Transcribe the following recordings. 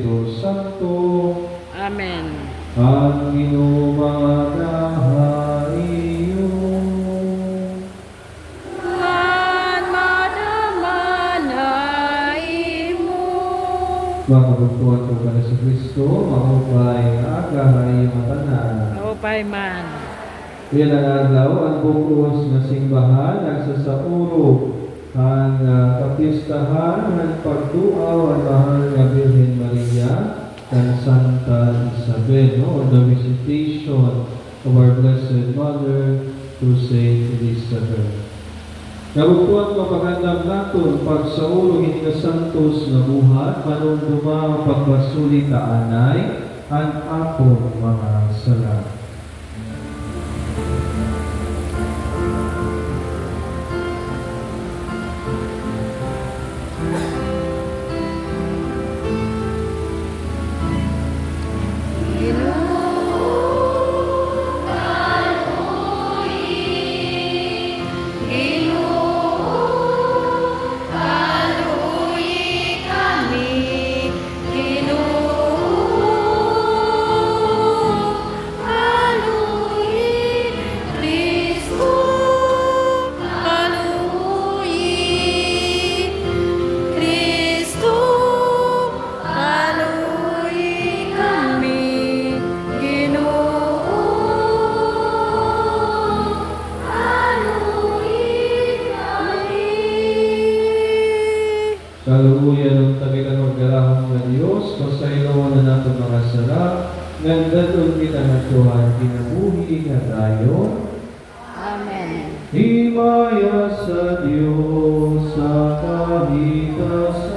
Espiritu Santo. Amen. Ang inumadahayo. Man madamanay mo. Mga kabagtuan ko ka na sa Kristo, mahupay agahay matanan. Maupay man. Yan ang adlaw, ang bukos na simbahan, nagsasauro, ang kapistahan, ang pagduaw, ang mahal na Birhen Maria, and Santa Isabel, no? The visitation of our Blessed Mother to Saint Elizabeth. Nagugtuan ko pagandang naton, pagsauro hindi ka santos na buhat, manunduma pagbasuli taanay, ang apong mga sala. Kalubuyan ng tagilan maggalahong na Diyos, pasaylawan na nato mga sarap, nagdadol kita na Tuhan, kinabuhi nga tayo. Amen. Himaya sa Diyos sa kahitasan.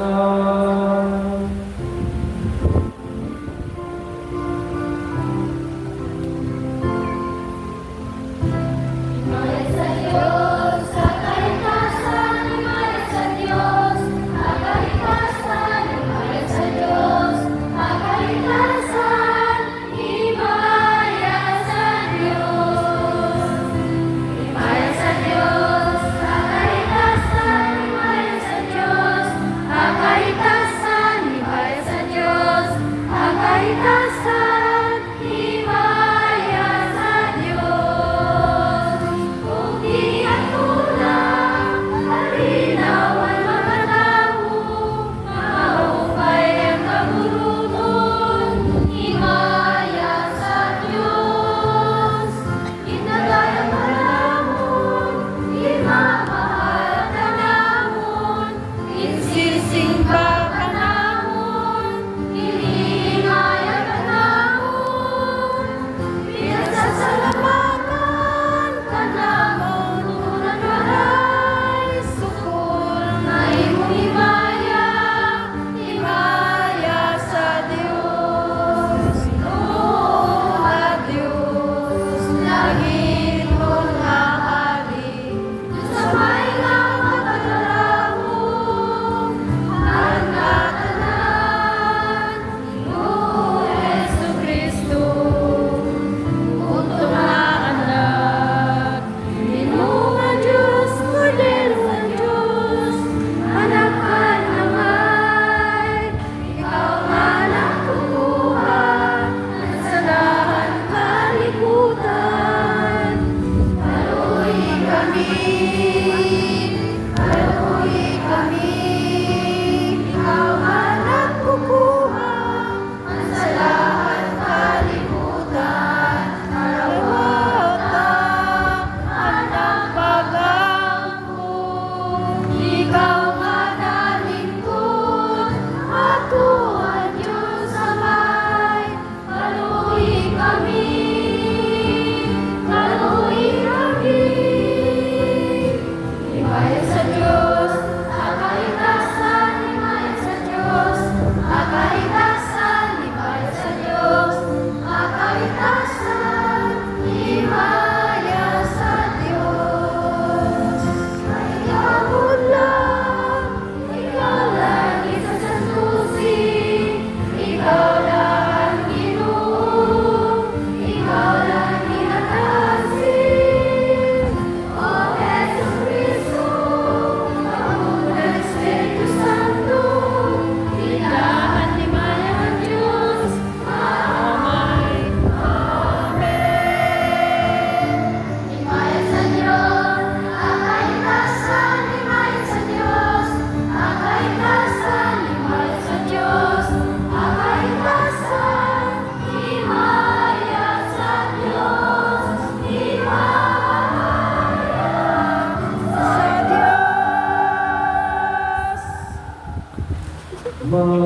Himaya sa Diyos, sa kahitasan. Himaya sa Diyos, sa kahitasan. Himaya sa Diyos, sa kahitasan. Himaya sa Diyos. Himaya sa Diyos, sa kahitasan. Himaya sa Diyos, sa kahitasan.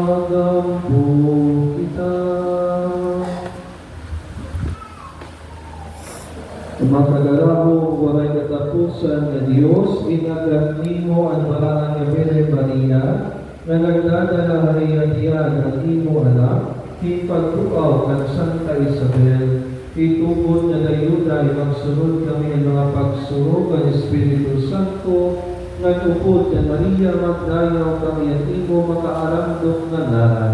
Ipagampo kita. Makagarahong waray katapusan na Diyos, inagat nimo ang paraan nga Birhen Maria, nga nagdadala hayatian ang imo anak, hipagtuaw ng Santa Isabel, itubod na dayuday magsunod kami ang mga pagsurog ng Espiritu Santo, nagupod na Maria magdayaw kami at imo makaaramdom na naran.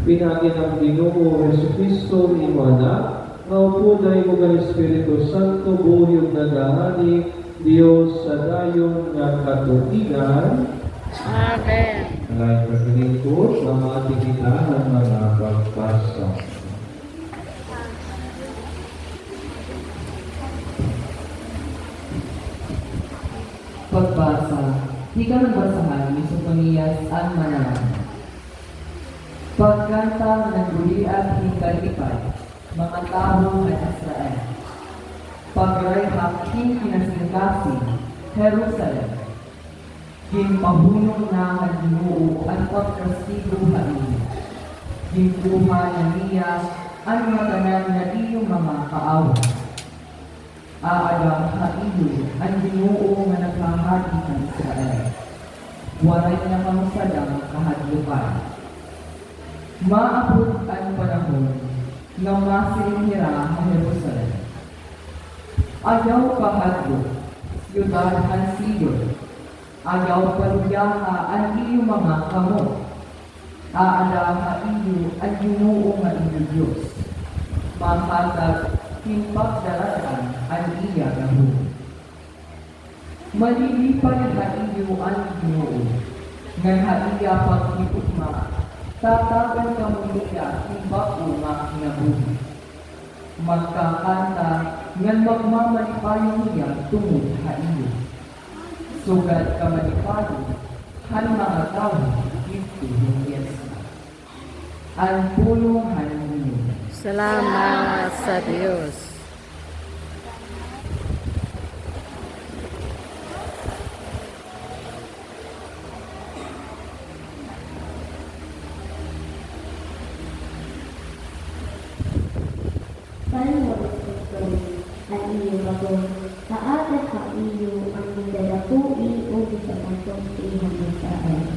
Pinagin ang Ginoo Jesucristo imo anak, maupo dahil mo ng Espiritu Santo, buhyog na dahani, Diyos sa dayon nga katuigan. Amen. Alay kagalingkod, mamati kita ng mga pagpasa. Pagbasa, hika ng basahan ni Sofonias ang manalangin. Pagkanta ng guliat hingkalipay, mga tao ng Israel. Pagrayhak kinasingkasing, Jerusalem. Gimpahunong na ang Ginoo ang pagkastigo hain. Gimpuha na niya ang matanan na iyong mga kaawa. Aadang haiyo ang Ginoo nga naghahati ng Israel. Waray na mamusadang kahadlukan. Maabot ang panahon nga masirinhira ang Jerusalem. Ayaw kahadlok, siyudad ang Sion. Ayaw paluyaha ang iyong mga kamot. Aadang haiyo ang Ginoo nga iyong Diyos. Mahatag himpagdaratan ang iya gahon. Malilipay haiyo ang Ginoo, nga haiya paghipugma, tatagan ka muliya himbao nga kinabuhi. Magkakanta, ngan magmamalipayon niya tungod haiyo. Sugat ka malipayon, han mga tao, ito yung Yesu. Ang pulong hanin. Salamat sa Diyos. Ang iyo bagong kaagad ka iyo ang nagdadapui o bisapatong ihang Israel.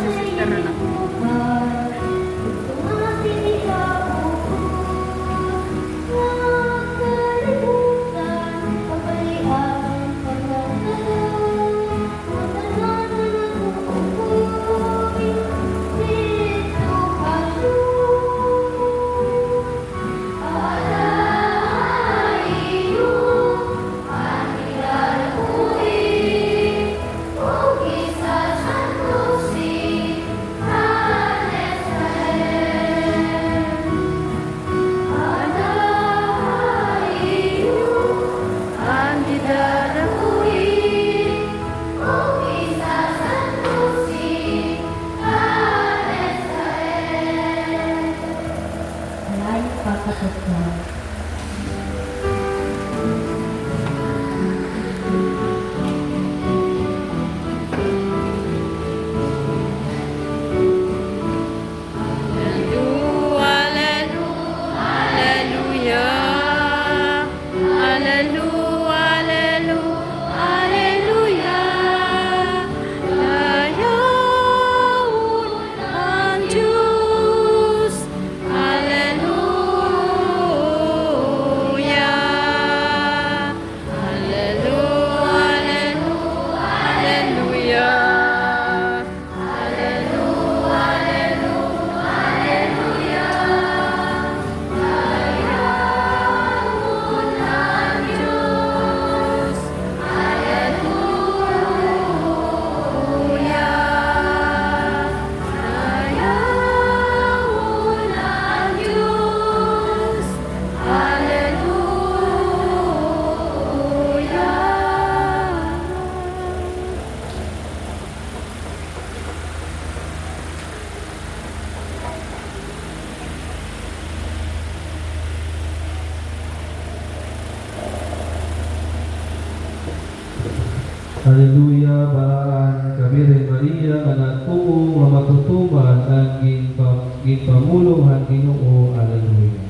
Sisita na lang. Haleluya, baraan Kabire Maria, anak tuo, mamatutuban, ang ginpamulong Ginoo. Haleluya.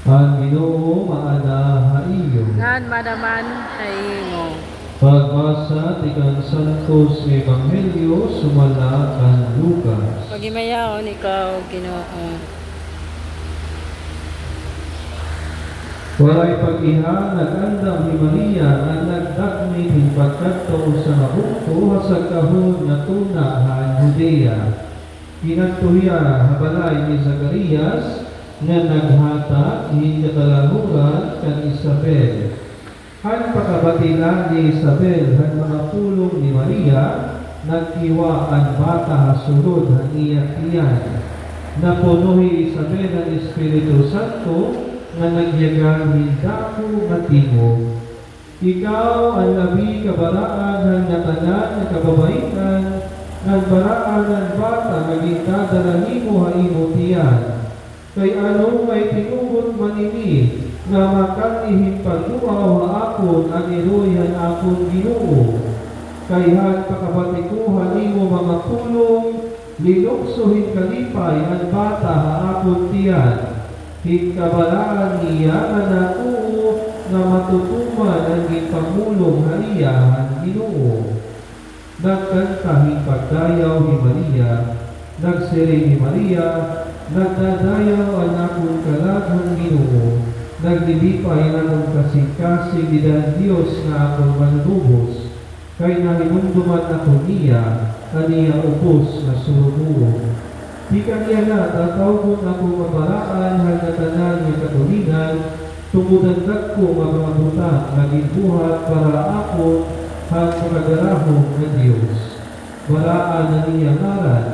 Ang Ginoo maana haiyo. Ngan madaman haingo. Pagbasa ti kan Santos nga Ebanghelyo sumala kan Lucas. Pagimayaon ikaw, Ginoo. Walay pag-iha nag-andam ni Maria ang nagdakmi ng pagkatao sa mabukto sa kahon na tuna han Judea. Pinagtuhiya habalay ni Zacarias nga naghata ni katalahuran kan Isabel. Han pakabatilan ni Isabel han mga pulong ni Maria, nagkiwa ang bata hasulod han iyak-iyan. Napunuhi Isabel ang Espiritu Santo nga nagyagang hindako matingo. Ikaw ang labi kabaraan ng natanan na kababaikan, ng baraan ng bata maging dadalangin mo haimo tiyan. Kay ano may tinugot manini, nga makanihim pagduaw haakon ang iroyan akon Ginoo. Kay han pakabatikuhan imo mga pulong, linuksuhin kalipay ang bata haakon tiyan. Hikabalaan niya nga natuo nga matutuman ang gipamulong haliyahan Ginoo. Nagkantahing pagdayaw ni Maria, nagsiri ni Maria, nagdadayaw ang akong kalaghang Ginoo, naglilipay ang akong kasing-kasing nidang Diyos nga akong manubos, kay nahinumduman ako niya, aniya upos na surubuo. Di kanya na tatawgon ako mabaraan hangatanan ng katulingan, tumudandag ko mga butang naging buhat para ako hang pagadarahong ng Diyos. Baraan na niya ngaran,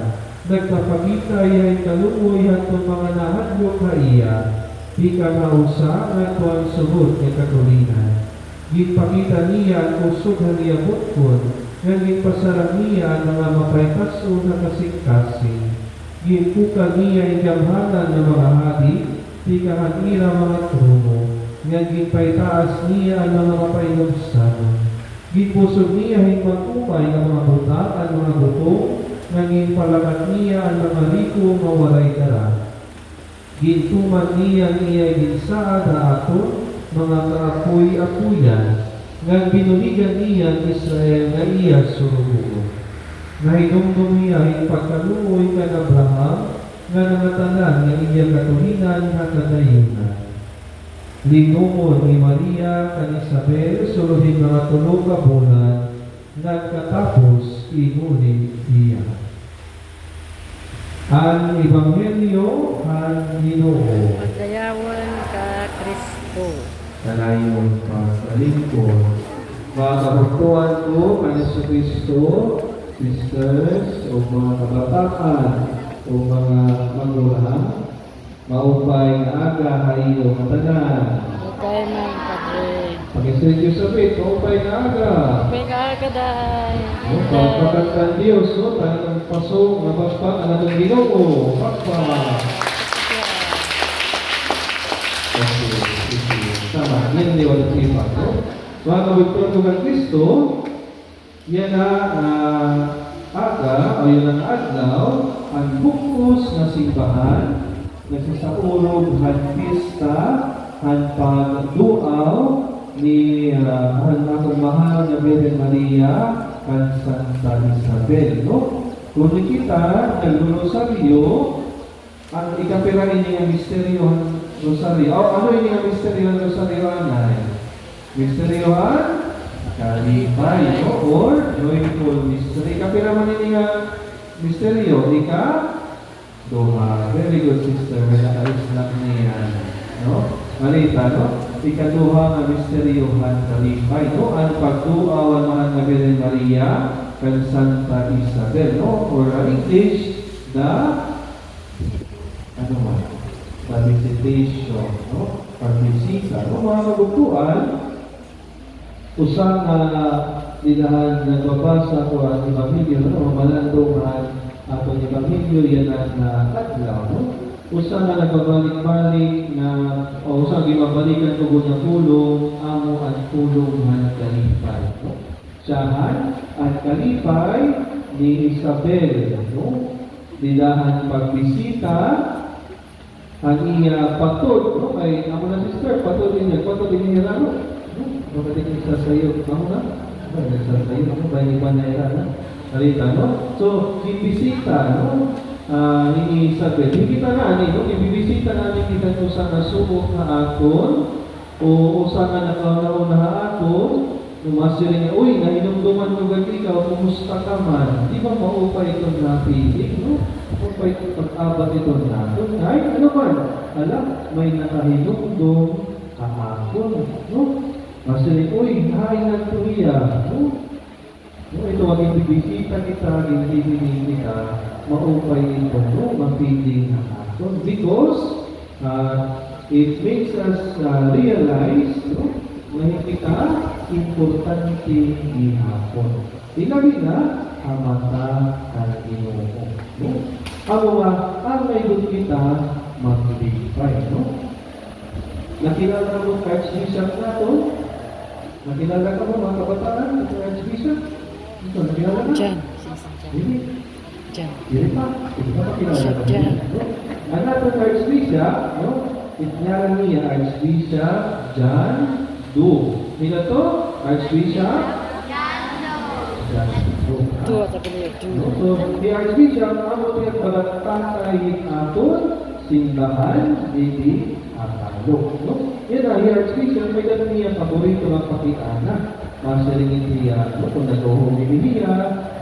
nagpapakita ay kaluoy hatong mga nahadlok na iya, Di ka nausa nga kuang subot ni katulinan. Gipakita niya ang usog nga niyabot ko, nga gipasarang niya ang mga mapaykaso na kasing-kasing. Gipuka niya ang gamhanan ng mga hadi, di ka hanira mga trono, nga gipaytaas niya ang mga mapainugsan. Gipusog niya ang magupay ng mga butak at mga buto, nga gipalakat niya ang mga liko mawalay dara. Gintuman niya ginsaad na aton, mga kaapoy-apuyan, nga binuligan niya Israel nga iya surugo. Nga hinumdum niya ang pagkaluoy ka Abraham, nga nangatanan nga iya katulinan nga kadayunan. Linumon ni Maria kan Isabel suluhin mga 3 ka bulan, nagkatapos inuli iya. Ang Ebanghelyo ang Ginoo. Pagdayawan ka Kristo. Kanayon pa sa lingkod. Mga kaputuan ko, Yesu Kristo, sisters, o mga kabataan, o mga magulang, maupay na aga kayo matanan. Okay man, Padre. Pag-istoryo sa bit, maupay na aga. Pagkakaday. Pagkakatan Diyos, no? Tanong paso, mabaspak, anatong Ginoo. Pagpa. Sama, yan ni walang sipa, no? Mga kabagtuan ko ng Kristo, yan na aga, o yan ang adlaw, ang bukos na simbahan, nagsisaurog han pista, han pagduaw, ni ang atong mahal na Birhen Maria kan Santa Isabel, no? Kung nakita, nag-rosaryo, ang ikapirain niya misteryo ang rosaryo. Ano yung nga misteryo ang rosaryo anay? Misteryo ang kalipay, no? Or joyful mystery. Ikapira man nga misteryo, ika duha. Very good, sister. May nakaisnak niya, no? Malita, no? Ikaduha nga misteryohan kalipay, no? Ang pagduaw ang mahal nga Birhen Maria kan Santa Isabel, no? Or English, the visitation, no? Pagbisita, no? Mga magugtuan, usang dinahan nagbabasa ko ang Ebanghelyo, no? Malandungan atong Ebanghelyo yan na adlaw, no? Usa nga nagbabalik-balik na o usa gibabalikan ko ng tulong amo ang tulong han kalipay, no? Siyahan ang kalipay ni Isabel, no? Didahan pagbisita ang iya patod, no? Kay amo na sister patod din niya no? Bakit din sa sayo amo na? Sa sayo ano ba ni banera na? Salita, no? So gibisita, no? Ni Isabel, hindi kita na no? Ibibisita namin kita kung saan nasubok na aton o saan na nakaunaon na aton numasirin niya, uy, nahinumduman mo gati ikaw, kumusta ka man? Di ba maupay itong napilig, no? Maupay itong pag-abat itong naton. Ay, ano man? Alam, may nakahinumdum kahapon, no? Masirin, uy, nahaingan ko iya, no? No, ito ang ibibisita kita, ibibisita kita, maupay ito, no? Mapiling na aton. Because, it makes us realize, no? Na kita importante ihapon. Ilabi na ang mata ng Ginoo, no? Ang may doon kita maglipay, no? Nakilala mo Archbishop nato? Nakilala ka mo mga kabataan ng Archbishop? Ito, nakilala ka? Jan. Hindi. Jan. Hindi pa. Hindi pa makilala ka. Jan. No? Ang natong Archbishop, no? Itnyara niya Archbishop John Do. Sino to? Archbishop? John Do. Dua sa pilihan. No? So, the Archbishop, amo niya pagtatay aton, simbahan, hindi atalo. No? Yan ang Archbishop, may dati niya paborito ng pakiana. Masalingin siya, no? Kung nag-uhuli niya,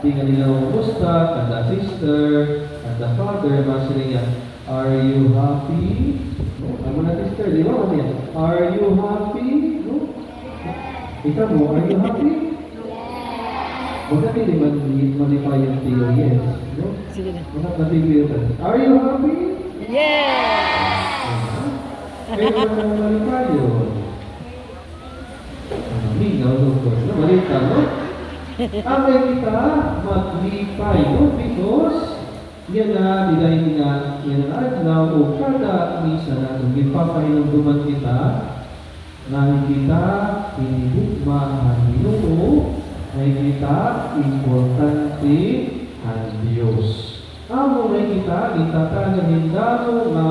di nga nila umusta, and the sister, and the father, masalingin niya, are you happy? No? Ano na sister, di ba? Ano yan? Are you happy? No? Ikaw mo, are you happy? Maganda din manipay yung tiyo, yes. No? Sige na. Mga natipil ka. Are you happy? Yes! Kaya naman malipayo. Minaw doktor. Malita, no? Amay kita maglipay, no? Because yan na, nilayin nga, yan na adlaw o kada misa na gipapahinumduman kita na kita hinihugma ang Ginoo na kita importante ang Diyos. Amo na kita itatagan damo nga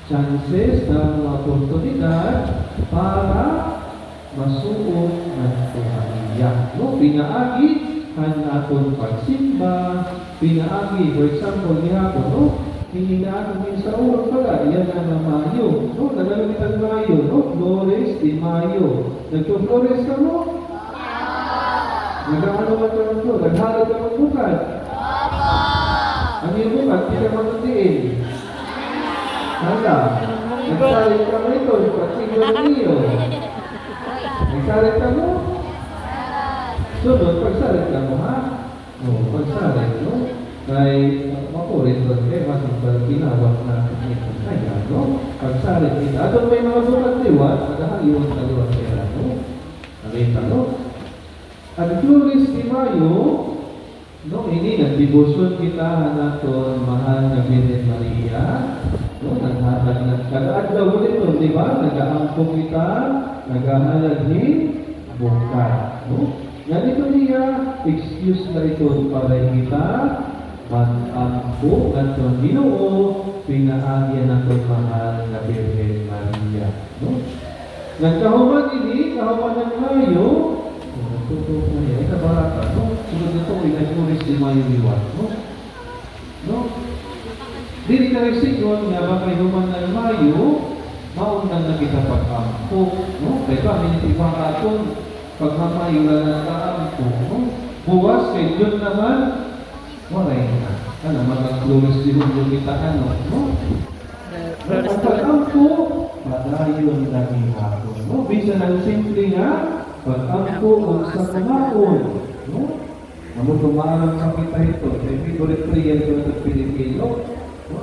chances na mga oportunidad para masuot ng tuhaniya. No? Pinaagi ang aton pagsimba, pinaagi, for example, gihapon, no? Hininaan din sa oras pala, yan na Mayo. No? Nagamit ang Mayo, no? Flores de Mayo. Nagpo-Flores ka mo? Nag-ano ka naman po? Naghalag ka ng bukad? Ano yung bukad? Hindi ka manutiin. Hala. Nagsalit ka mo ito. Patsigo na niyo. Nagsalit ka mo? Sunod, pagsalit ka mo, ha? Oo, pagsalit, no? Kay mapulit doon kayo, masang ginawat na kaya, no? Pagsalit kita. At may mga bukad liwat, nagahaliwan sa liwat kaya, no? Nakita, no? At Flores de Mayo, no, ini nagdibusyon kita naton mahal na Virgen Maria, no, naghatag na kada-adlaw mo nito, di ba? Nag-aampo kita, naghahalagin bukad, no? Ganito niya, excuse na ito para kita mag-ampo naton Ginoo, pinaagyan naton mahal na Virgen Maria, no? Nagkahuman ini, kahuman ng Mayo, tutup na yan. Ito barata, no? Sunod na ito, Flores de Mayo liwat, no? No? Dili ka resigyon nga ba kay human ng Mayo, maunang na kita pag-ampo, no? Kaya ba, minitibang aton, pag-mamayo na nag-aampo, no? Buwas kay Diyon naman, waray na. Ano, mag-Flores de Mayo kita, ano, no? Ang pag-ampo, padayon na hihapon, no? Bisa ng simple nga, pag-ampo o sa kumaon, no? Namun tumarang sa kita ito, may favorite prayer ko ng Pilipino.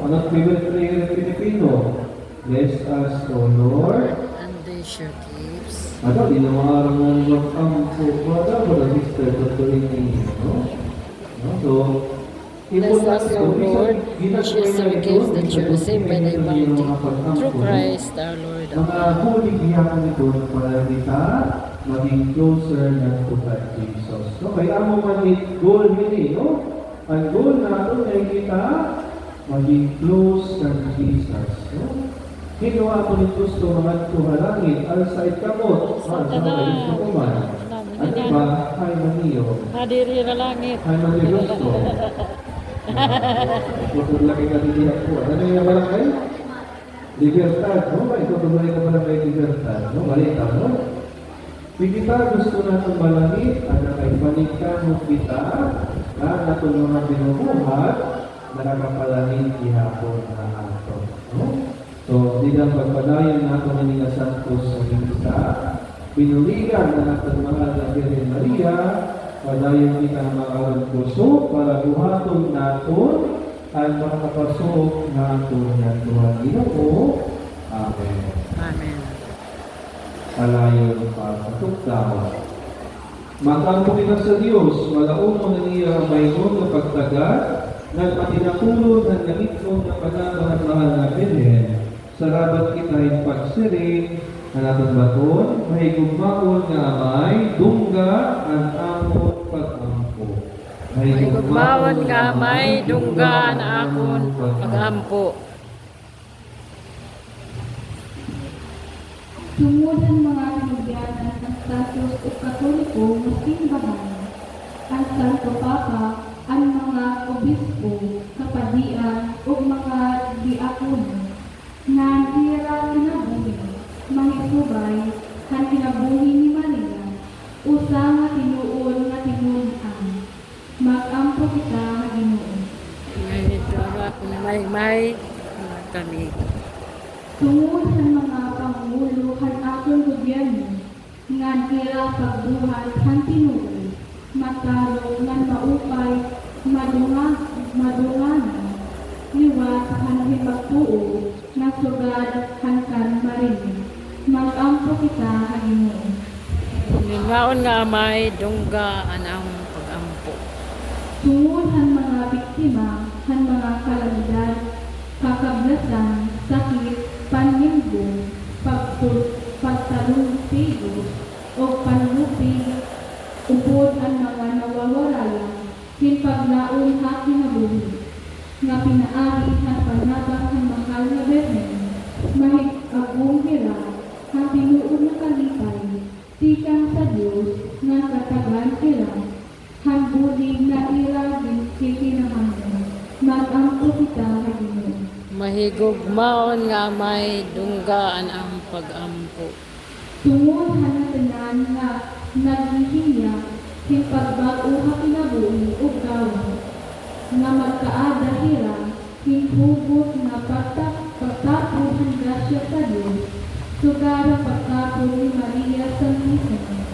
Ano favorite prayer ng Pilipino? Bless us, O Lord. And they shall gifts. Ano, dinamarang ng mag-ampo. Wala ba na sister, tutuloy ninyo, no? So, Bless us, O Lord, which is our gifts that you receive by thy bounty, through Christ our Lord. mga huling iyakan ito para kita maging closer na to kay Jesus. No? Kaya mo man goal nini, no? Ang goal natin ay kita maging close kay Jesus. No? Ginawa ko ni gusto mga tuhalangin, alsay kamot, sa gusto ko man. Ano ba? Hay maniyo. Hadiri na langit. Hay maniyo gusto. Lagi ka din ako. Ano yung barangay? Libertad, no? Ito tuloy ka barangay Libertad, no? Balita, no? Kita gusto natin malangit, ang nakaipanig mo kita, na natin mga binubuhat, na nakapalangit ihapon na ato. No? So, di lang pagpadayan natin ang mga santos sa minsa, pinuligan na natin mahal na Virgen Maria, padayan kita ang mga puso para buhaton natin ang makapasok natin ng Tuhan Ginoo. Amen. Amen. Alayon pa sa tukdawa. Matampo kita sa Diyos, malaon mo na niya ang mayroon na pagtagat, nagpatinakulod ng nangitong na panamang mahal na Virgen, sarabat kita yung pagsiring, na natin baton, may gugmaon nga amay, dungga, ang amon pag-ampo. May gugmaon nga may dungga na akon pag-ampo. Tungod mga kanugyanan ng status o katoliko na simbahan, ang Santo Papa, ang mga obispo, kapadian o mga diakon na hira kinabuhi, mangisubay, kan kinabuhi ni Maria, usa nga tinuon nga tinuon mag-ampo kita nga Ginoo. Ngayon ito ang may kami. Tungod sa mga pangulo kan akong gobyerno, nga hira pagbuhat kan tinuon, matalo nga maupay, madungan, liwat kan hibagtuo, nasugad hankan marini. Mag-ampo kita Ginoo. Ningaon nga amay dunggaan ang pagampo. Tungod han mga biktima, han mga kalamidad, kakablasan, sakit, panimbo, pagtalumpigo, o panlupig, upod ang mga nawawaraya, kinpaglaon ha kinabuhi, nga pinaagi at panabang ang mahal na Berhen, mahig-agong hira, ang tinuod na kalipay, tikang sa Diyos, nga katagan hira, ang bulig na ira din kikinahanglan, mag-ampo kita Ginoo. Mahigugmaon nga amay dunggaan ang pagampo. Tungod hanatanan nga naghihiya, kinpagbago ha kinabuhi o gawin, nga magkaada hira, kinhugot nga pagtapon ang grasya sa Diyos, sugara pagtapon ni Maria Santísima,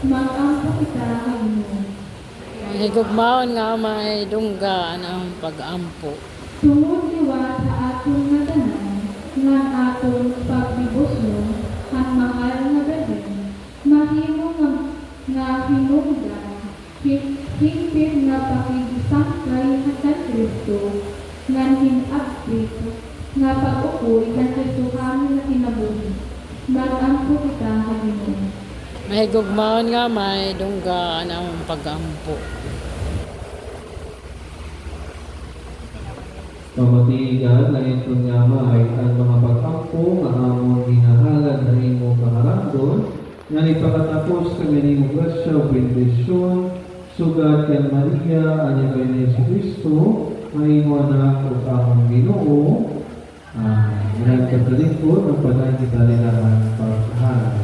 mag-ampo kita Ginoo. Mahigugmaon nga amay dunggaan ang pagampo. Tungod liwa sa atong nga tanan, nga atong pagbibuslo, ang mahal nga Berhen, mahimo nga hinungdan, higpit nga pakigsaklay hanggang Kristo, nga hinagpit, nga pag-ukoy ng Kristohan na kinabuhi. Mag-ampo kita Ginoo. Mahigugmaon nga amay dunggaan ang pagampo. Pamatiigan na itong yama ay ang mga pag-ampo nga amon ginahalad na imo kaharangdon nga ipakatapos ka ganimo grasya o bendisyon sugad kan Maria anya kay ni Kristo ay imo anak ug among Ginoo. Amen. Nagkatalikod ang paday kita nila ang paghahalad.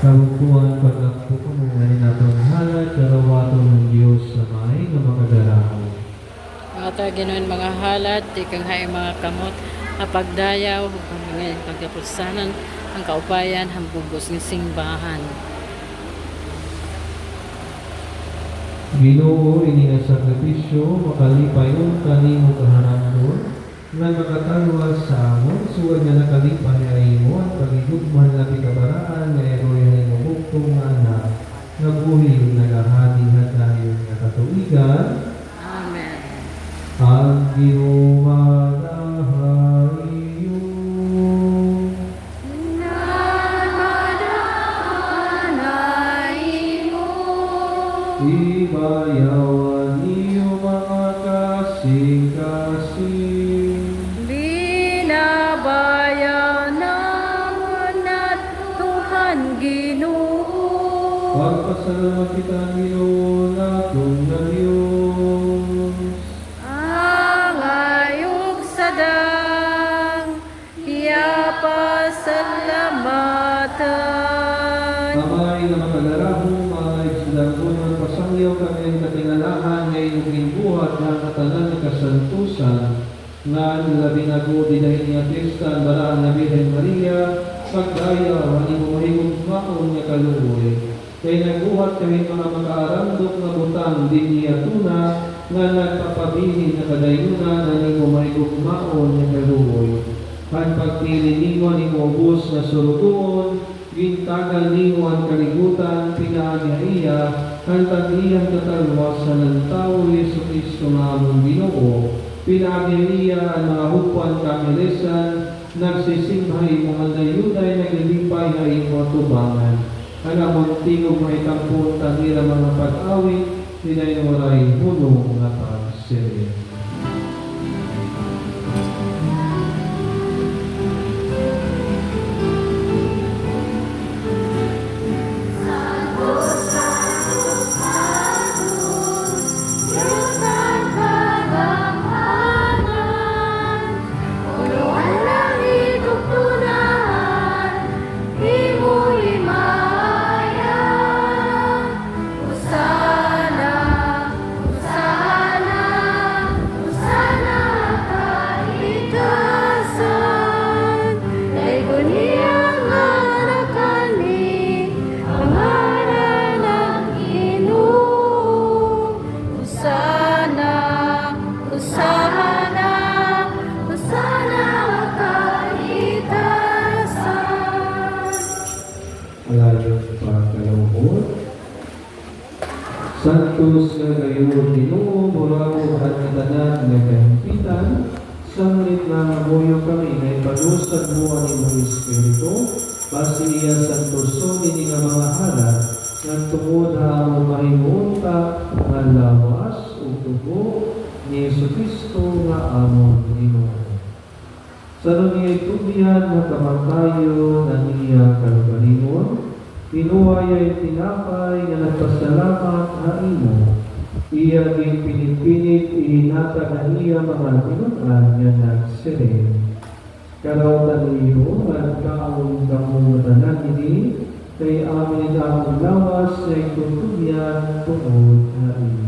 Kabukuan pagkakpo ko mong natin halad, karawato ng Diyos sa may na makagaraw. Mga Ginoon mga halad, tikang hay mga kamot, apagdayaw, hukang mga pagkapusanan, ang kaupayan, hambugos ng simbahan. Ginoo ini nga sakripisyo, makalipay ang kanimo kaharangdon, nga makatalwas sa amon, suwag nga nakalipay ay mo, at pagigugman na pikabaraan, nga eroy mo buktungan na nabuhi nagahadi-hadayon nga katuigan, Amen. ang ginumadahayo. Ibayawan niyo mga kasing-kasing, Binabayan naman at Tuhan Ginoo. pagpasalamat kita Ginoo natong na Diyos. Ang ayog sa dang, iya pasalamatan. Amay na makalarahong mga igsudagon ng pasangyaw kami ang katingalahan ngayon ng buhat ng katanan ng kasantusan nga nilabi na ko dinahin niya Krista ang baraan na Birhen Maria pagdaya ang imumahigong maon niya kaluoy. Kaya nagbuhat kami mga mag-aarandok na butang din niya tuna nga nagpapabihin na kadayunan na imumahigong maon niya kaluoy. Han pagpili ninyo ni Mobus na surugoon, gintagal ninyo ang kaligutan, pinaagya-iya, ang tag-iyang katalwasan ng tao, Yesu Cristo nga among Ginoo. Pinaagya-iya ang mga hupuan kamilesan, nagsisimbhay mga dayuday, naglilipay na imo tubangan. Ang among tingog may tampon, tanira mga pag-awit, dinaynoray punong nga pagsiri. Alayon pagkalawod. Santos nga kayo Ginoo, muraw at katanan nga kahimpitan, sanglit na mabuyo kami na ipanusad mo ang imong Espiritu, Basilia Santoso ini nga mga halad, nga tungod na ang mahimunta nga lawas o tubo ni Yesu Cristo nga among Ginoo. Sa niya itubihan na kamatayo na niya kalugalingon, pinuwaya'y tinapay nga nagpasalamat na imo. Iya din pinipinit ihinatag na niya mga tinunan nga nagsirin. Karawatan niyo at kaawang kamungatanan ini, kay amin ang lawas na itutubihan tungod na iyo.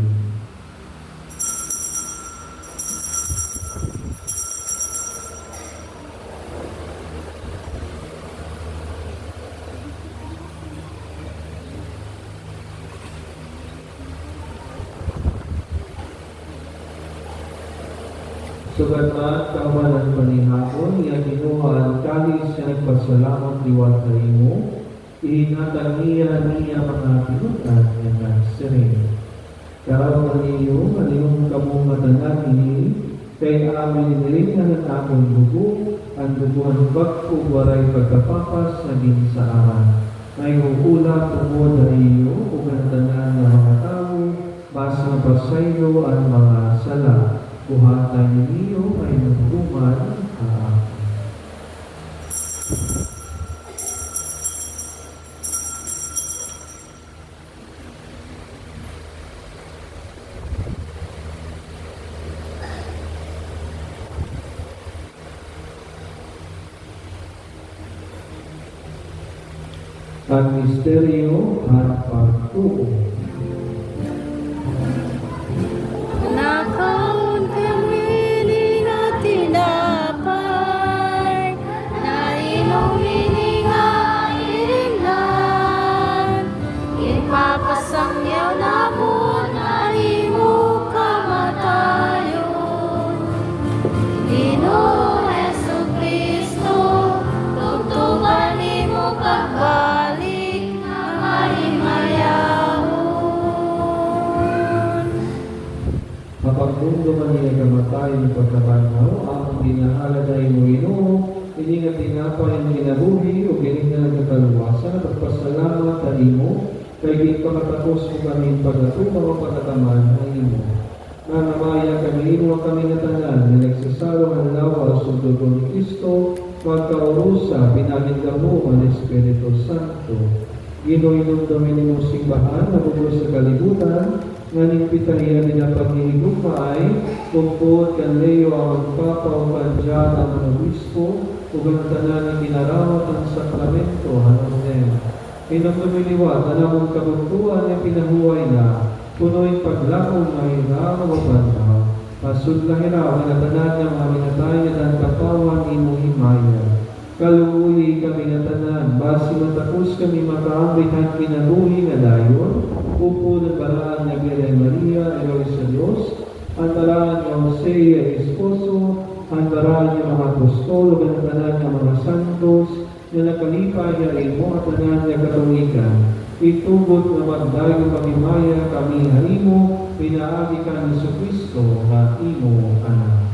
Sugat-mat kauban ang panihapon, niya kinuha ang kalis na nagpasalamat liwat na imo, ihinatag niya mga pinutan nga nagsirin. Karawatan niyo, aliyong kamungatanan ini, kay amin nilingan ang aming dugo, ang duguan bagko waray pagkapapas na ginsaaran. May hukula tungod na iyo, o gantanan ng mga tao, basa pasaylo ang mga sala. Buhatan niyo ay nagbuman ang misteryo at pagtuo. Nakaon kami ni na tinapay, na inom ini nga irinlan, ipapasangyaw na mo na imo kamatayon. Ino mundo man niya kamatayan pagkabanhaw, ang dinahaladay mo Ginoo, hindi nga tinapay ang ginabuhi o gining na nagkakaluwasan at pagpasalamat sa imo, kay di pakatapos mo kami pagkatupa o pagkataman ang imo. Nanamaya kami imo kami na tanan, na nagsasalo ang lawa sa dugo ni Kristo, magkaurusa, binagin mo ang Espiritu Santo. Ginoy-inom namin mo simbahan, nabubos sa kalibutan, nganing pitahiya din ang paghihigupay, tungkol kan Leo ang Papa o Kandiyan ang Obispo, o gantanan ng ginarawat ang sakramento, Hanonem. Pinagmamiliwat, alamang kabuntuan ang pinahuway na, puno'y paglakong mahirap o bandaw. Pasud lahiraw, ang natanan ng aming natay at ang katawan imong himaya. Kaluuyi kami na tanan, basi matapos kami makaambit ang kinabuhi nga dayon, upo ng baraan na Virgen Maria, Eroy sa Diyos, ang baraan ng Jose, Esposo, ang baraan ng mga apostol, ang tanan ng mga santos, na nakalipay niya imo at tanan niya katolikan. Itugot na magdayo kami maya, kami harimo, pinaagi ka ni Kristo na imo anak.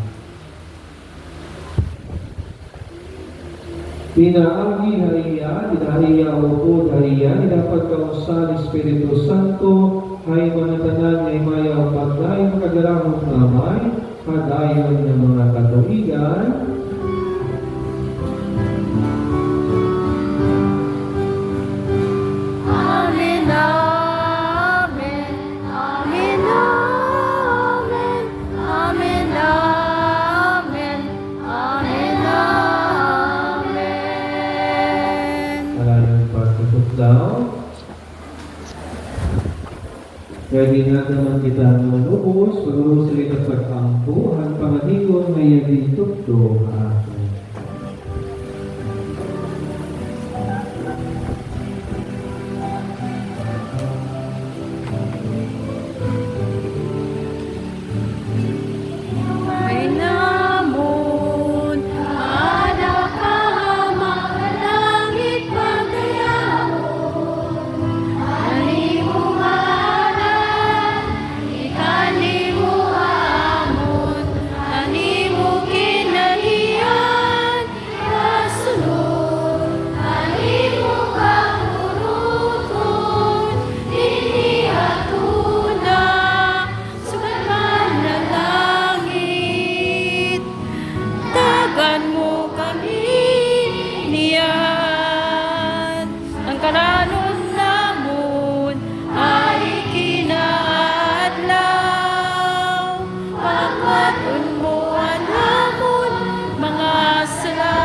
Pinaagi hariya, dinahariya o hariya, dapat kausan Espiritu Santo, ay manatanan ay maya o pagdayo kagarahong namay, kadayon ng mga katoligan. Amen, amen, amen, amen, amen, amen, amen, amen. Maraming pagkatot daw. Pwede na naman kita manubos, pag-urus rin at pag-ampo, ang pangadigon may yagitugdo akin. May namon, ada ka langit pagdayahon, animuhanan, ikanimuhamon, animu kinalian, kasunod, animu kamuruton, inihatuna, sukan na langit, tagan mo kami niyan. Ang karanon namon ay kinaadlaw, pagwaton mo ang namon mga sala,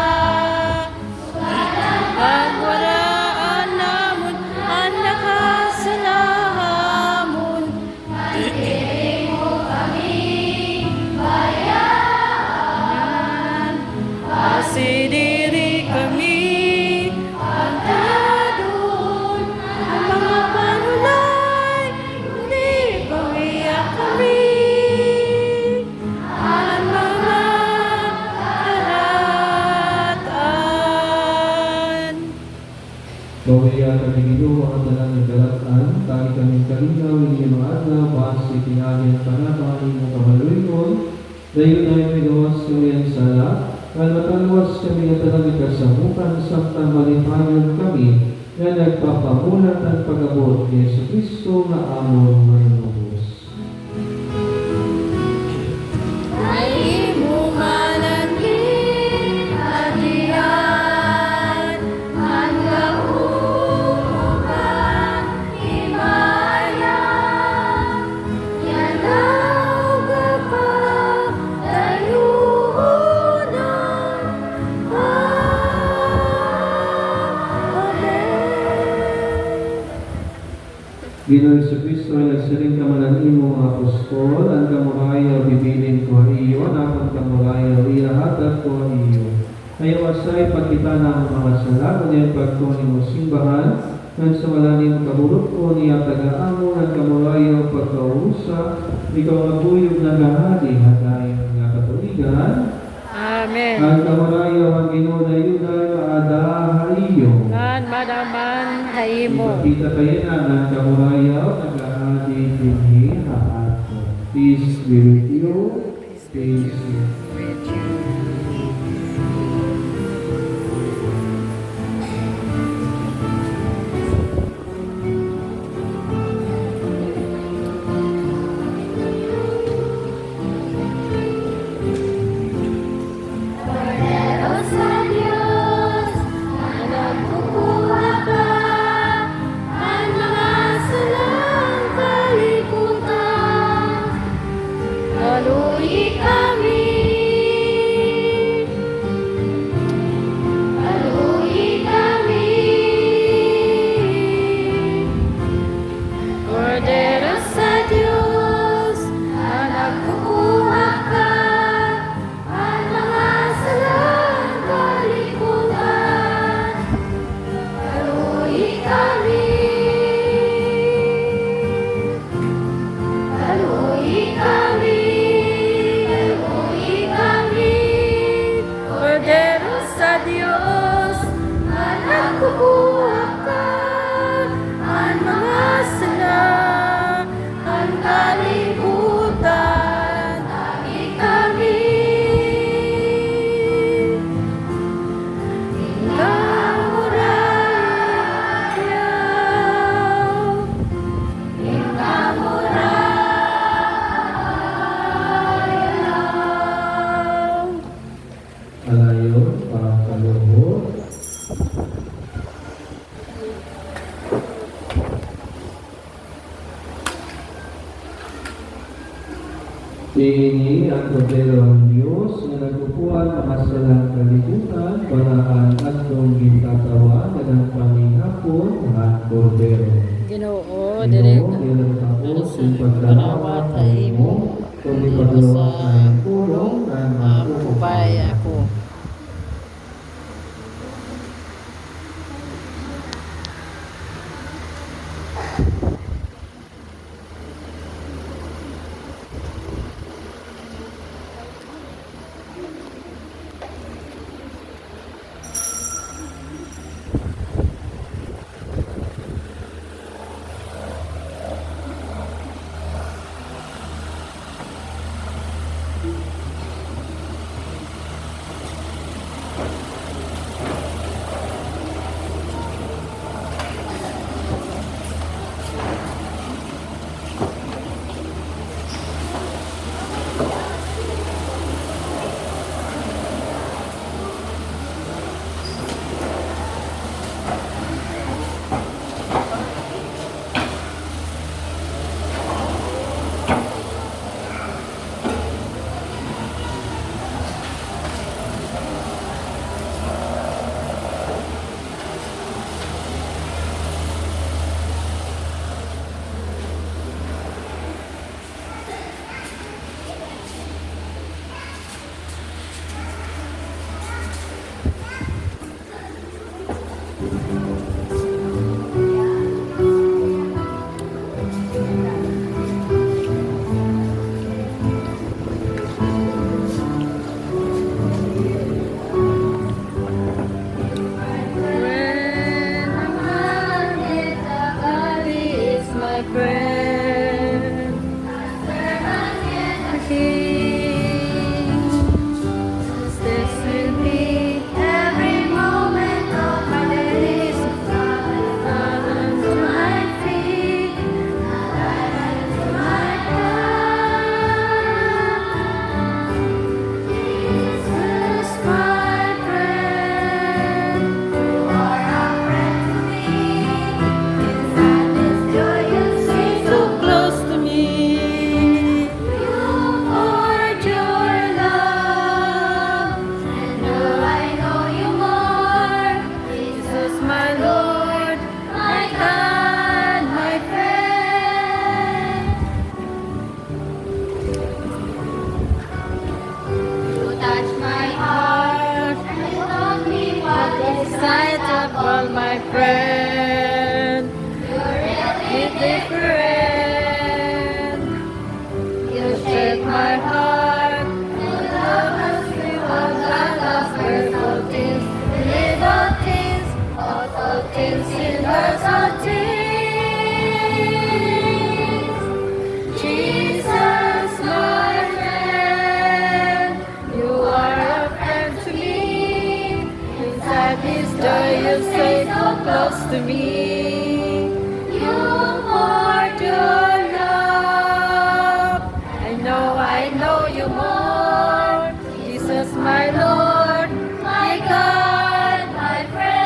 pagwaraan namon ang nakasalahamon. Asidiri kami ang tadon, ang mga panulay, hindi pawiyak kami. Ang mga karatan. Bawaya kami Ginoo ang tanan ng daratan, tayo kami kalinaw ng mga adlaw, basi tinagyan ka na mo kahaluyon, dayon tayo may gawas kami ang sala, at mataluwas kami at talagang kasamukan, samtang malipayon kami, na nagpapamulat at pag-abot ni Yesu Kristo na amon manunubos. Ay mo manangin adian, hanggang umukan himaya, yan daw kapatayunan. Amen. Ginoong Yesu Kristo ay nagsiring ka man ang imong apostol, ang kamuraya o bibilin ko iyo, napang kamuraya o iyahatag ko iyo. Ayaw asay pagkita ng mga sala, kundi ang pagkuhan mo simbahan, nang sa wala ni kaburot ko niya taga-amo ng kamuraya o pagkausa, ikaw mabuyog na gahadi, hatayon nga katoligan, Amen. ang kamuraya o ang Ginoo na yuday maadaha iyo. Ngan madaman haymo. Ipakita kayo na ng kamuraya o nag-ahadi dinhi haat. Peace be with you. peace. with you. Pero sa Diyos na nagkukuha ka ang mga salang kalibutan. Aluli kami, aluli kami. Kordero sa Diyos na nagkukuha ka ang mga salang kalibutan. Aluli kami, aluli kami, aluli kami. Kordero sa Diyos na nagkukuha ka ang mga sala ang kalibutan. Lagi kami Alayon, pangkaluhod. Iini ang kordero ng Diyos na nagkukuha ng masalang kalibutan, paraan at nung gintatawa na ng panghihapon ng kordero. Ginoo, direk Ginoo, ako sa sa pagdalawa panawat ay mo, kung ipagawa ng pulong ng mga kupay ako. do you stay so close to me? You poured your love. I know you more. Jesus, my Lord, my God, my friend.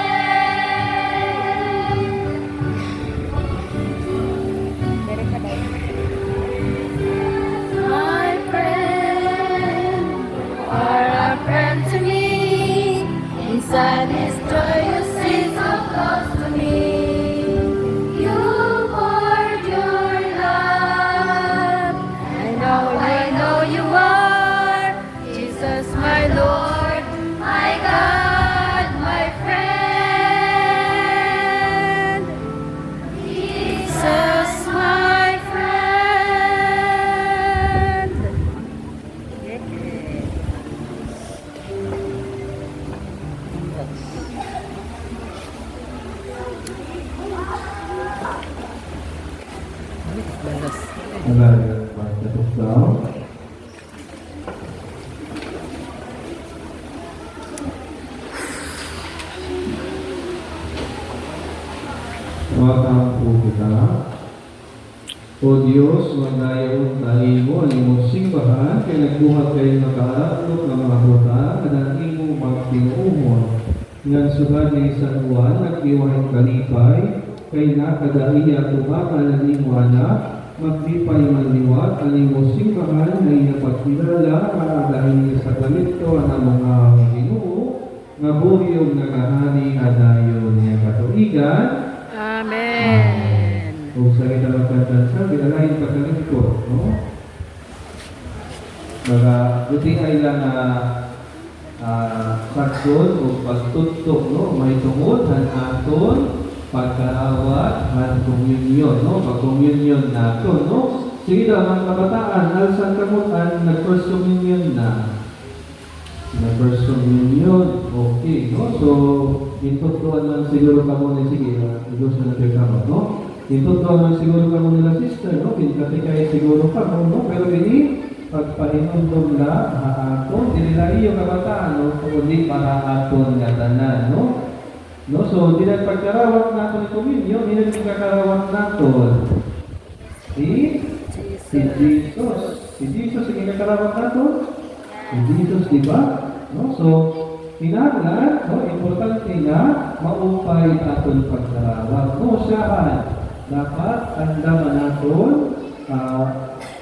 My friend, are a friend to me. Inside His joy, you stay so close to me. You poured your love. I know you are Jesus, my Lord, my God, my friend. Jesus, my friend. Alaga pagkatapos daw. Tumatang po kita. O Diyos, magdayaon tayo mo ang imong simbahan, kaya nagbuhat kayo makaharap ng mga butang, at ang imong magtinuumon. Ngan sugad ni San Juan, nag-iwahing kalipay, kay nakadaiya tumakan ang imong anak, maglipay manliwat ang imong simbahan na iyapagkilala dahil niya sa ganito ang mga Ginoo nga buhiyog nagahani adayon niya katuigan. Amen. O sa kita magkantansa, binalahin pagkalingkod, no? Buti ay lang saksyon o pagtutok, no? May tungod, aton, pagkaawat, at komunyon, no? Pag-komunyon nato, no? Sige daw, mga kabataan, alsan kamutan, nag-first communion na. Nag-first communion, okay, no? So, itutuan lang siguro ka muna, sige, gusto na kayo kamo, no? Itutuan lang siguro ka muna, sister, no? Pinkatikay siguro ka, no? Pero ini, pagpahinundong na, haaton, dinila iyo kabataan, no? Kundi para aton nga tanan, no? No, so dinan pagkarawat nato ni komunyon, dinan pagkarawat nato. Si Jesus. Si Jesus ang kinakarawat nato. Si Jesus, di ba? No, so kinahanglan, no, importante nga maupay aton pagkarawat. No, siyahan dapat andaman naton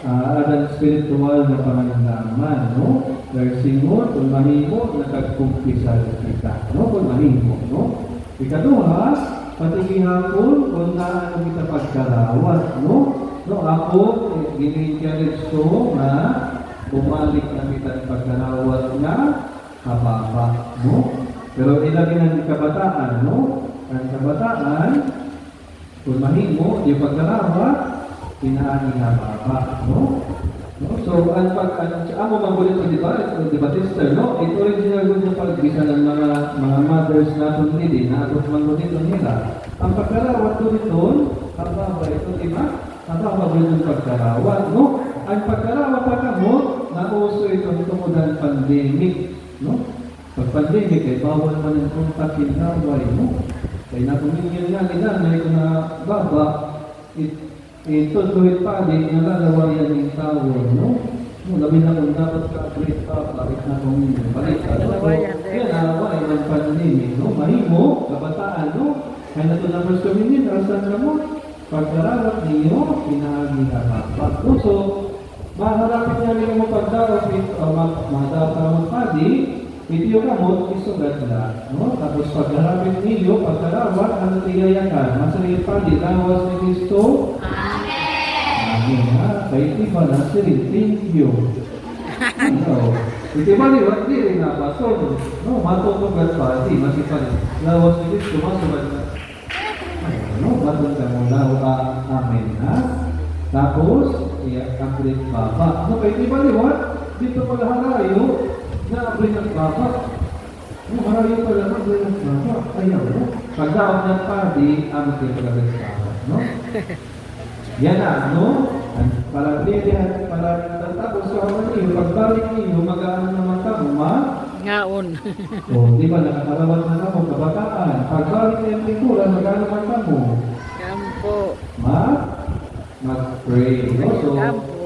adang spiritual na pangandaman, no? Versingon, kung mahimo, nakagkumpisal kita, no? Kung mahimo, no? Ikaduha, patigihapon, kung naano kita pagkarawat, no? No, ako, gini-encourage ko na bumalik na kita pagkarawat na kababa, no? Pero ilagay ng kabataan, no? Ang kabataan, kung mahimo, yung pagkarawat, pinaani nga baba, no? No? So, ang amo magulit di ba? Di ba, sister, no? Ito original good na pagbisa ng mga mothers natin din, na abot magulit nila. Ang pagkarawat ko dito, ang baba ito, di ba? Ang baba yung pagkarawat, no? Ang pagkarawat pagkamot, nauso itong tumudan pandemic, no? Pag pandemic, ay bawal man ang kontakin naway, no? Kaya natumingin nga nila na ito na baba, ito tuwid pa din nalalawayan ng tao, no? Labi na kung dapat ka-upgrade pa, bakit na kung balik ka, no? So, yan, naway ng pandemic, no? Mahimo, kabataan, no? Kaya na ito na first communion, asan ka mo? Pagkarawat ninyo, pinahagi na kapag, no? So, maharapin niya rin mo pagdarap, maharap mo padi, video ka mo, isugat na, no? Tapos pagharapin ninyo, pagkarawat, ang tigayakan, masarili padi, lawas ni Kristo, amin ha, kaya iba na sila, thank you. No, iti ba liwat di rin na baton, no, matutugat pa, di, masipag, lawas ni Kristo, masugat na. No, baton ka mo lawa, amin ha. Tapos, i-upgrade baba. No, kaya iba liwat, dito pala harayo, na-upgrade ng baba. No, harayo pala na-upgrade ng baba. Ayaw, no? Pagdaon ng padi, amin kayo pala sa baba, no? Yan na, no? Para tapos sa aman niyo, pagbalik niyo, mag-ano naman ka, Ngaon. O, di ba, nakakarawan na mo, kabataan. Pagbalik na yung lingkuran, mag-alaman ka mo. Kampo. Mag-pray. No? So,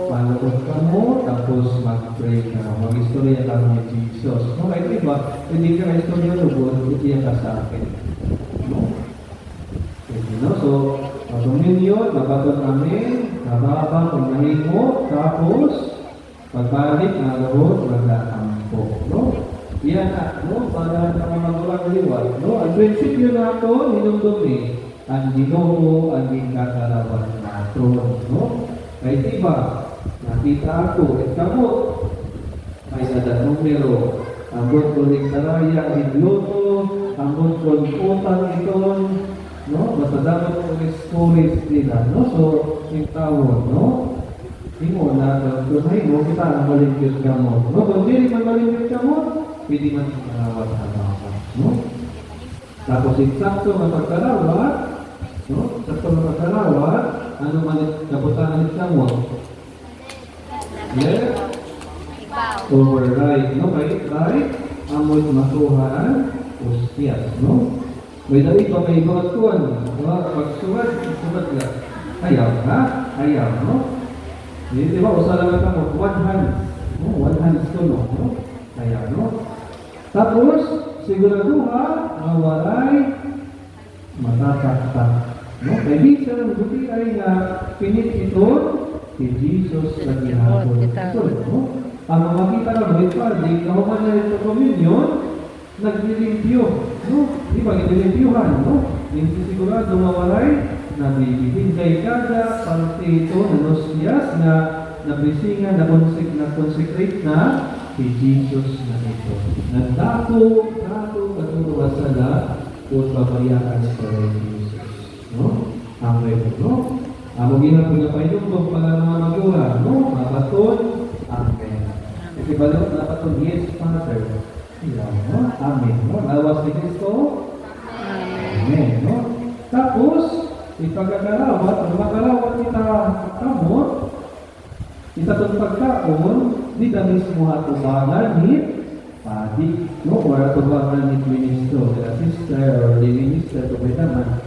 malukot ka mo, tapos mag-pray ka. Mag-istorya ka mo ni Jesus. No, kahit di ba, hindi ka na-istorya lubot, hindi ka sa akin. No? No? So, communion, mabaton namin, nababa, kung nahimo, tapos, pagbalik na loob, magkakampo. No? Yan na, no? Para sa mga magulang liwat. No? Ang prinsipyo na ito, hinumdumi, ang Ginoo, ang gikakarawan nato. No? Kahit iba, nakita ako, kamo, ay sada numero, ang buntong saraya, inluto, ang buntong utang iton, no? Basta dapat kong storage nila, no? So, yung tawon, no? Imo na, tunay mo, kita ang malinggit ka mo. No? Kung hindi man malinggit ka mo, pwede man marawat ka, no? Tapos, eksakto na pagkarawat, no? Eksakto na pagkarawat, ano man kabutangan ka mo? Left, over right, no? Right, amot matuhan, ustyas, no? May dali pa may ibang tuwan. Pagsuwad, suwad ka. Ayaw ha? Ayaw, no? Di ba, usalaman ka mo, one hand. No? One hand tulong, no? Ayaw, no? Tapos, siguraduha, mawalay, matataktak. No? Kaya di siya ng buti ay nga pinit ito, si Jesus na ginapon. Ito, no? Ang makita na mo, ito, di kahuman na ito communion, naglilimpyo, no? Di ba, nililimpyohan, no? Hindi sigurado mawalay, nabibigin kay kada parte ito na nosyas na nabisingan, na-consecrate na si Jesus na ito. Nagdako, katulungan sala, kung babayakan sa Jesus. No? Amen, no? Amo ginapon na pa ito kung pala mga magura, no? Mabaton, amen. Kasi balot na paton, yes, Father. No? Amen. No? Lawas ni Kristo. Amen. No? Tapos, ipagkakarawat, ang makarawat kita kamot, kita itong pagkaon, di na mismo atubangan ni Padi, no? Or atubangan ni Ministro, the sister or the minister, ito may naman,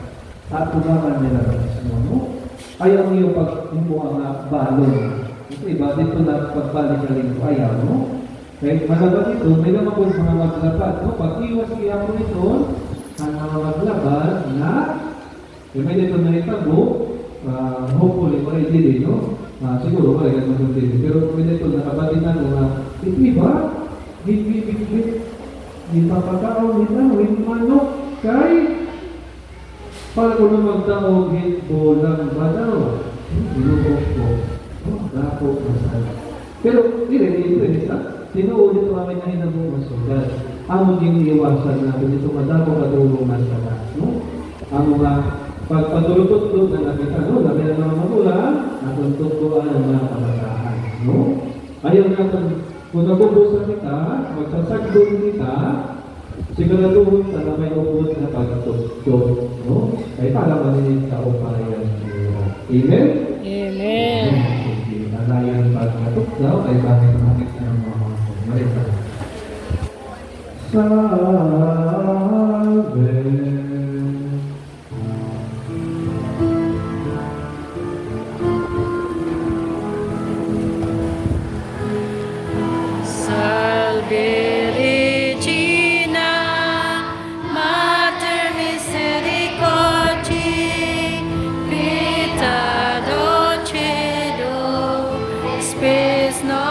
atubangan nila mismo, no? Ayaw niyo pag mo ang balon. Ito iba, dito na pagbalik ka linggo, ayaw, no? Kahit malabat ito, may naman po mga maglabat, no? Pag-iwas kaya po ito, ang mga maglabat na, may dito na itago, hopefully, wala hindi, no? Siguro, wala ka magundin. Pero may dito nakabatinan mo na, ito iba, hindi papagkaon nila, hindi manok, kay, para ko na magdaog, bolang badaw, ilubok ko, dapo masala. Pero, hindi isa. Tinuulit ito kami na hinabong masugal. Ang maging iwasan natin ito madako katulong masala. No? Ang mga pagpatulog-tulog na nakita, no? Labi ng mga magulang, natututuan ang mga kabataan. No? Ayaw natin, kung nabubusan kita, magsasagdong kita, siguraduhin ka na may ubod na pagtutog. No? Ay para maninig ka o parehan nila. Amen? Amen. Alayan pagkatok daw, ay bakit nakit na ng mga marita. Salve. Salve Regina, Mater Misericordiae, Vita Dulcedo, Spes Nostrum.